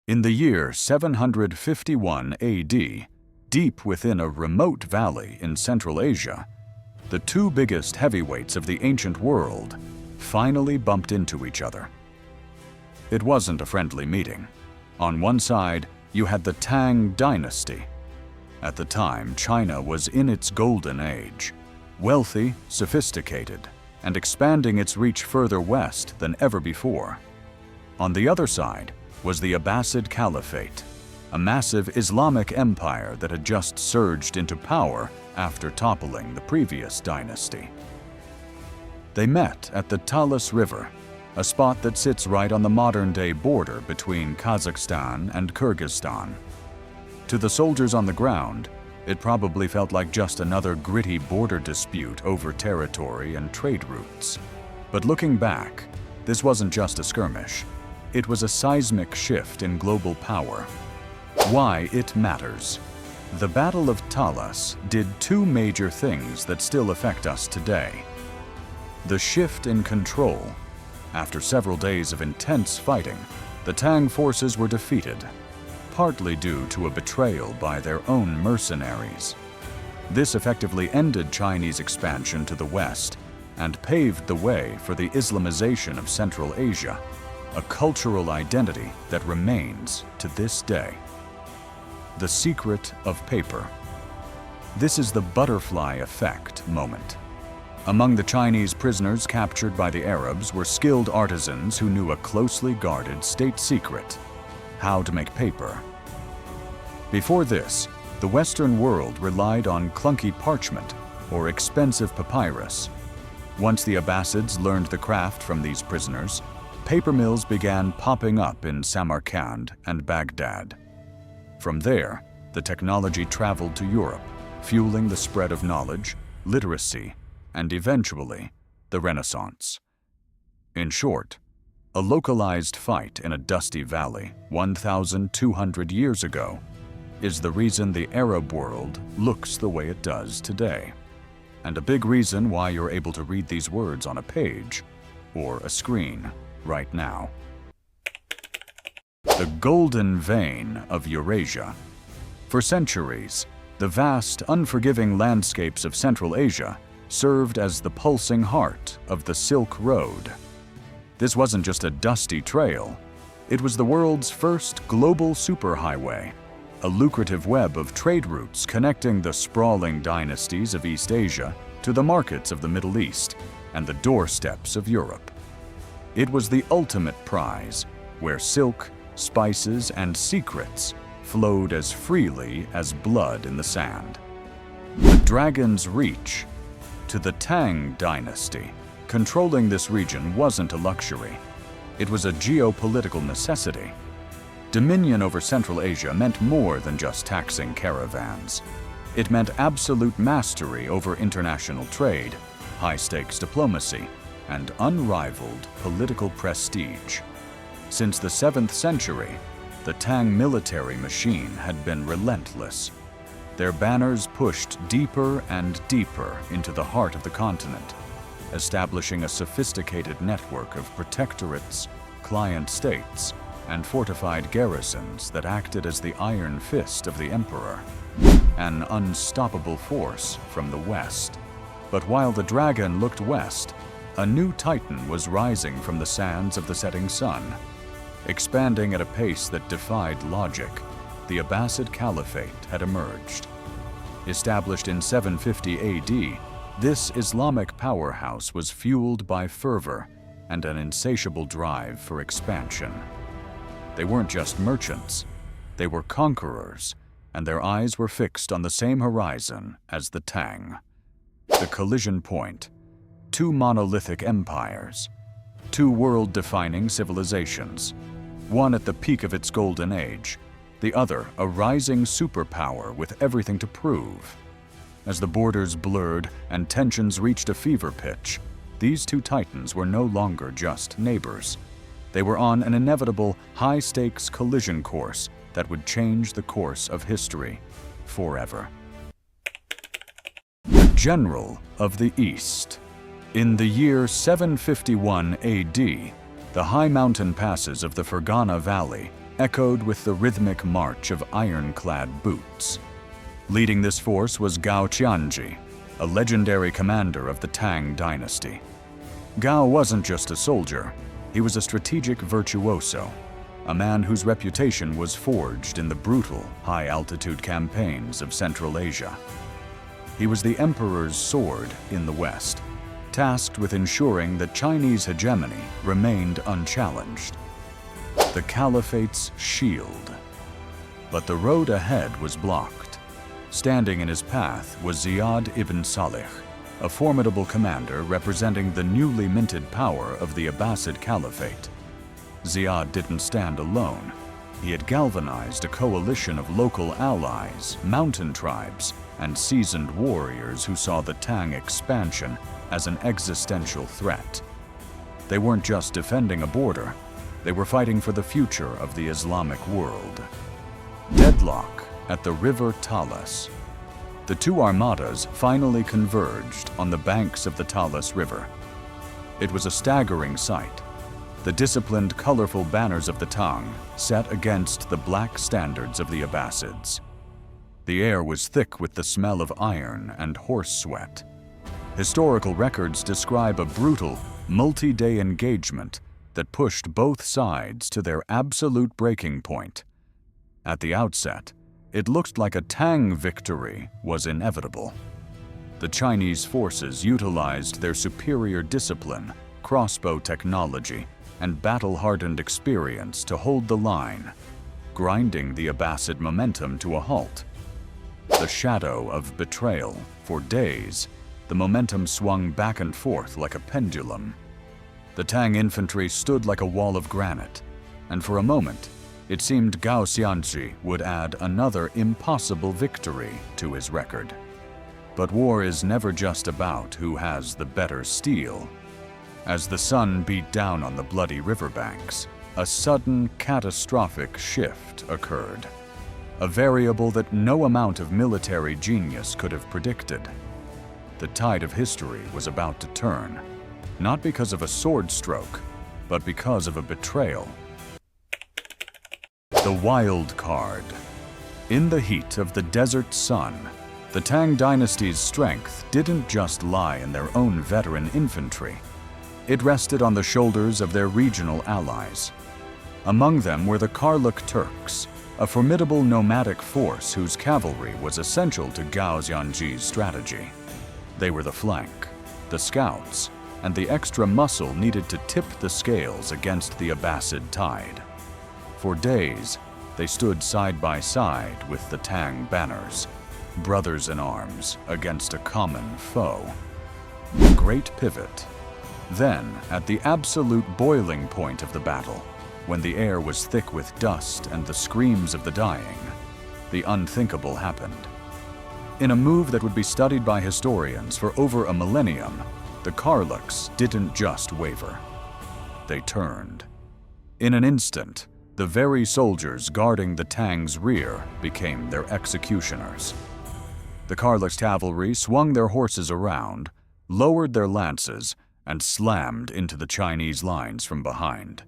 In the year 751 AD, deep within a remote valley in Central Asia, the two biggest heavyweights of the ancient world finally bumped into each other. It wasn't a friendly meeting. On one side, you had the Tang dynasty. At the time, China was in its golden age, wealthy, sophisticated, and expanding its reach further west than ever before. On the other side was the Abbasid Caliphate, a massive Islamic empire that had just surged into power after toppling the previous dynasty. They met at the Talas River, a spot that sits right on the modern-day border between Kazakhstan and Kyrgyzstan. To the soldiers on the ground, it probably felt like just another gritty border dispute over territory and trade routes. But looking back, this wasn't just a skirmish. It was a seismic shift in global power. Why it matters. The Battle of Talas did two major things that still affect us today. The shift in control. After several days of intense fighting, the Tang forces were defeated, partly due to a betrayal by their own mercenaries. This effectively ended Chinese expansion to the west and paved the way for the Islamization of Central Asia, a cultural identity that remains to this day. The secret of paper. This is the butterfly effect moment. Among the Chinese prisoners captured by the Arabs were skilled artisans who knew a closely guarded state secret: how to make paper. Before this, the Western world relied on clunky parchment or expensive papyrus. Once the Abbasids learned the craft from these prisoners, paper mills began popping up in Samarkand and Baghdad. From there, the technology traveled to Europe, fueling the spread of knowledge, literacy, and eventually, the Renaissance. In short, a localized fight in a dusty valley 1,200 years ago is the reason the Arab world looks the way it does today, and a big reason why you're able to read these words on a page or a screen right now. The Golden Vein of Eurasia. For centuries, the vast, unforgiving landscapes of Central Asia served as the pulsing heart of the Silk Road. This wasn't just a dusty trail. It was the world's first global superhighway, a lucrative web of trade routes connecting the sprawling dynasties of East Asia to the markets of the Middle East and the doorsteps of Europe. It was the ultimate prize, where silk, spices, and secrets flowed as freely as blood in the sand. The Dragon's Reach. To the Tang dynasty, controlling this region wasn't a luxury. It was a geopolitical necessity. Dominion over Central Asia meant more than just taxing caravans. It meant absolute mastery over international trade, high-stakes diplomacy, and unrivaled political prestige. Since the 7th century, the Tang military machine had been relentless. Their banners pushed deeper and deeper into the heart of the continent, establishing a sophisticated network of protectorates, client states, and fortified garrisons that acted as the iron fist of the emperor, an unstoppable force from the west. But while the dragon looked west, a new titan was rising from the sands of the setting sun. Expanding at a pace that defied logic, the Abbasid Caliphate had emerged. Established in 750 AD, this Islamic powerhouse was fueled by fervor and an insatiable drive for expansion. They weren't just merchants, they were conquerors, and their eyes were fixed on the same horizon as the Tang. The collision point: two monolithic empires, two world-defining civilizations, one at the peak of its golden age, the other a rising superpower with everything to prove. As the borders blurred and tensions reached a fever pitch, these two titans were no longer just neighbors. They were on an inevitable, high-stakes collision course that would change the course of history forever. The General of the East. In the year 751 AD, the high mountain passes of the Fergana Valley echoed with the rhythmic march of ironclad boots. Leading this force was Gao Qianji, a legendary commander of the Tang dynasty. Gao wasn't just a soldier, he was a strategic virtuoso, a man whose reputation was forged in the brutal, high-altitude campaigns of Central Asia. He was the emperor's sword in the West, tasked with ensuring that Chinese hegemony remained unchallenged. The caliphate's shield. But the road ahead was blocked. Standing in his path was Ziyad ibn Salih, a formidable commander representing the newly minted power of the Abbasid Caliphate. Ziyad didn't stand alone. He had galvanized a coalition of local allies, mountain tribes, and seasoned warriors who saw the Tang expansion as an existential threat. They weren't just defending a border, they were fighting for the future of the Islamic world. Deadlock at the River Talas. The two armadas finally converged on the banks of the Talas River. It was a staggering sight. The disciplined, colorful banners of the Tang set against the black standards of the Abbasids. The air was thick with the smell of iron and horse sweat. Historical records describe a brutal, multi-day engagement that pushed both sides to their absolute breaking point. At the outset, it looked like a Tang victory was inevitable. The Chinese forces utilized their superior discipline, crossbow technology, and battle-hardened experience to hold the line, grinding the Abbasid momentum to a halt. The shadow of betrayal. For days, the momentum swung back and forth like a pendulum. The Tang infantry stood like a wall of granite, and for a moment, it seemed Gao Xianji would add another impossible victory to his record. But war is never just about who has the better steel. As the sun beat down on the bloody riverbanks, a sudden, catastrophic shift occurred. A variable that no amount of military genius could have predicted. The tide of history was about to turn, not because of a sword stroke, but because of a betrayal. The wild card. In the heat of the desert sun, the Tang dynasty's strength didn't just lie in their own veteran infantry. It rested on the shoulders of their regional allies. Among them were the Karluk Turks, a formidable nomadic force whose cavalry was essential to Gao Xianji's strategy. They were the flank, the scouts, and the extra muscle needed to tip the scales against the Abbasid tide. For days, they stood side by side with the Tang banners, brothers in arms against a common foe. A great pivot. Then, at the absolute boiling point of the battle, when the air was thick with dust and the screams of the dying, the unthinkable happened. In a move that would be studied by historians for over a millennium, the Karluks didn't just waver. They turned. In an instant, the very soldiers guarding the Tang's rear became their executioners. The Karluks' cavalry swung their horses around, lowered their lances, and slammed into the Chinese lines from behind.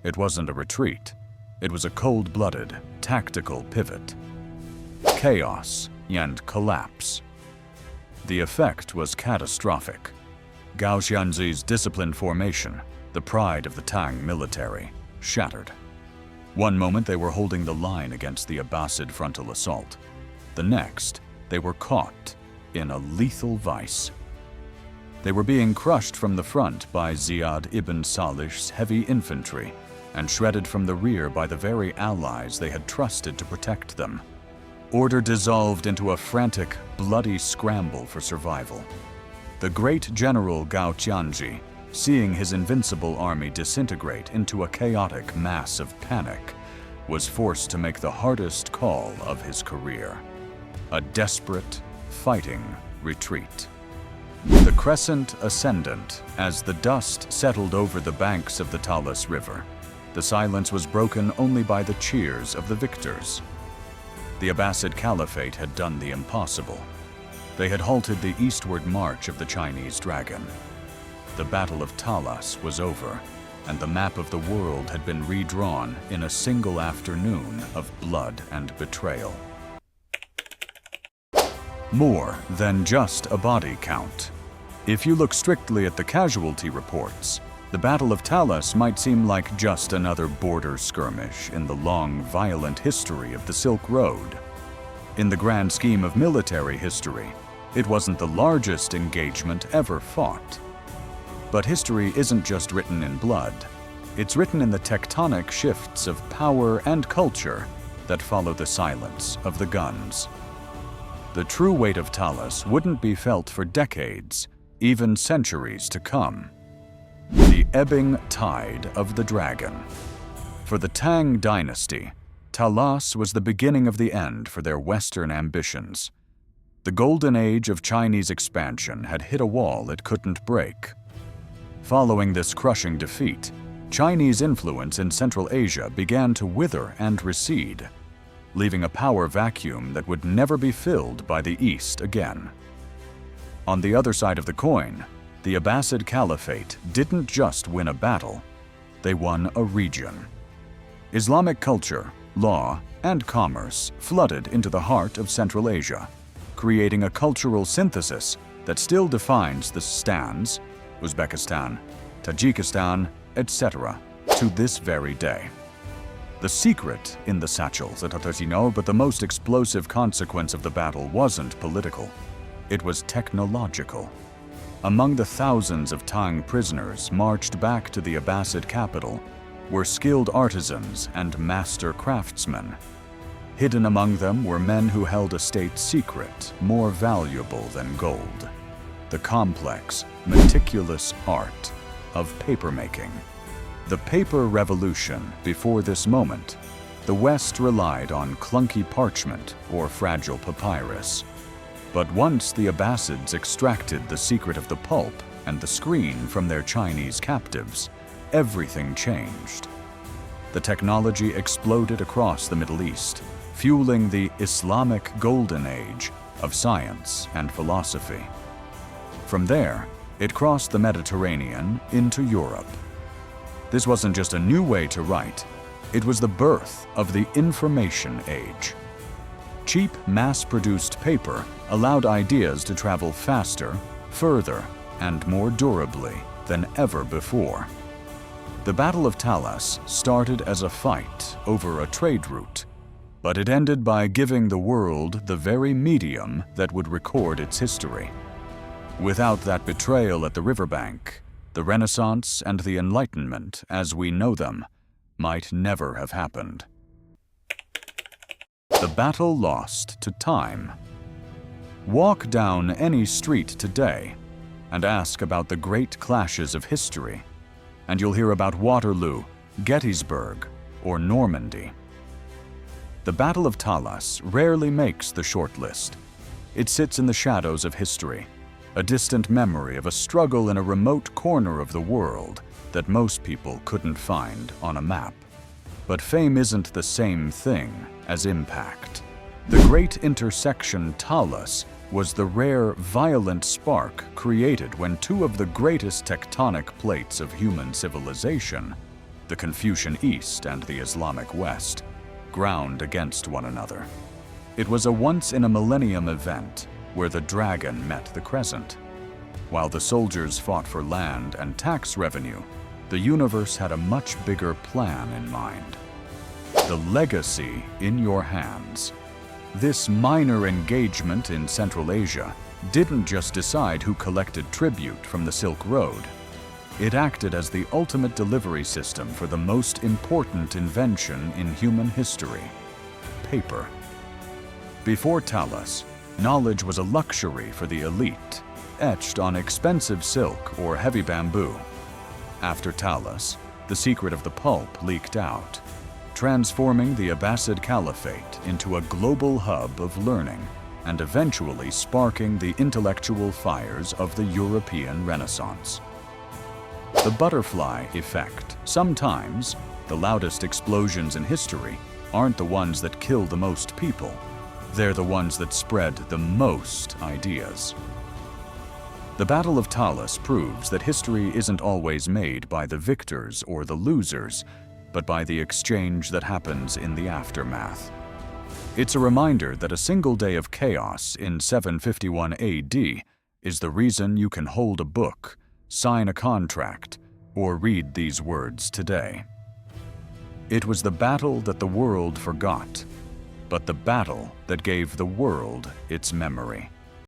It wasn't a retreat. It was a cold-blooded, tactical pivot. Chaos and collapse. The effect was catastrophic. Gao Xianji's disciplined formation, the pride of the Tang military, shattered. One moment they were holding the line against the Abbasid frontal assault. The next, they were caught in a lethal vice. They were being crushed from the front by Ziyad ibn Salih's heavy infantry and shredded from the rear by the very allies they had trusted to protect them. Order dissolved into a frantic, bloody scramble for survival. The great general Gao Qianji, seeing his invincible army disintegrate into a chaotic mass of panic, was forced to make the hardest call of his career. A desperate, fighting retreat. The crescent ascendant, as the dust settled over the banks of the Talas River, the silence was broken only by the cheers of the victors. The Abbasid Caliphate had done the impossible. They had halted the eastward march of the Chinese dragon. The Battle of Talas was over, and the map of the world had been redrawn in a single afternoon of blood and betrayal. More than just a body count. If you look strictly at the casualty reports, the Battle of Talas might seem like just another border skirmish in the long, violent history of the Silk Road. In the grand scheme of military history, it wasn't the largest engagement ever fought. But history isn't just written in blood. It's written in the tectonic shifts of power and culture that follow the silence of the guns. The true weight of Talas wouldn't be felt for decades, even centuries to come. The ebbing tide of the dragon. For the Tang dynasty, Talas was the beginning of the end for their Western ambitions. The golden age of Chinese expansion had hit a wall it couldn't break. Following this crushing defeat, Chinese influence in Central Asia began to wither and recede, leaving a power vacuum that would never be filled by the East again. On the other side of the coin, the Abbasid Caliphate didn't just win a battle, they won a region. Islamic culture, law, and commerce flooded into the heart of Central Asia, creating a cultural synthesis that still defines the stands, Uzbekistan, Tajikistan, etc., to this very day. The secret in the satchels, but the most explosive consequence of the battle wasn't political. It was technological. Among the thousands of Tang prisoners marched back to the Abbasid capital were skilled artisans and master craftsmen. Hidden among them were men who held a state secret more valuable than gold: the complex, meticulous art of papermaking. The paper revolution. Before this moment, the West relied on clunky parchment or fragile papyrus. But once the Abbasids extracted the secret of the pulp and the screen from their Chinese captives, everything changed. The technology exploded across the Middle East, fueling the Islamic Golden Age of science and philosophy. From there, it crossed the Mediterranean into Europe. This wasn't just a new way to write, it was the birth of the Information Age. Cheap, mass-produced paper allowed ideas to travel faster, further, and more durably than ever before. The Battle of Talas started as a fight over a trade route, but it ended by giving the world the very medium that would record its history. Without that betrayal at the riverbank, the Renaissance and the Enlightenment, as we know them, might never have happened. The battle lost to time. Walk down any street today and ask about the great clashes of history, and you'll hear about Waterloo, Gettysburg, or Normandy. The Battle of Talas rarely makes the shortlist. It sits in the shadows of history, a distant memory of a struggle in a remote corner of the world that most people couldn't find on a map. But fame isn't the same thing as impact. The great intersection Talas was the rare, violent spark created when two of the greatest tectonic plates of human civilization, the Confucian East and the Islamic West, ground against one another. It was a once-in-a-millennium event where the dragon met the crescent. While the soldiers fought for land and tax revenue, the universe had a much bigger plan in mind. The legacy in your hands. This minor engagement in Central Asia didn't just decide who collected tribute from the Silk Road. It acted as the ultimate delivery system for the most important invention in human history: paper. Before Talas, knowledge was a luxury for the elite, etched on expensive silk or heavy bamboo. After Talas, the secret of the pulp leaked out, transforming the Abbasid Caliphate into a global hub of learning and eventually sparking the intellectual fires of the European Renaissance. The butterfly effect. Sometimes, the loudest explosions in history aren't the ones that kill the most people. They're the ones that spread the most ideas. The Battle of Talus proves that history isn't always made by the victors or the losers, but by the exchange that happens in the aftermath. It's a reminder that a single day of chaos in 751 AD is the reason you can hold a book, sign a contract, or read these words today. It was the battle that the world forgot, but the battle that gave the world its memory.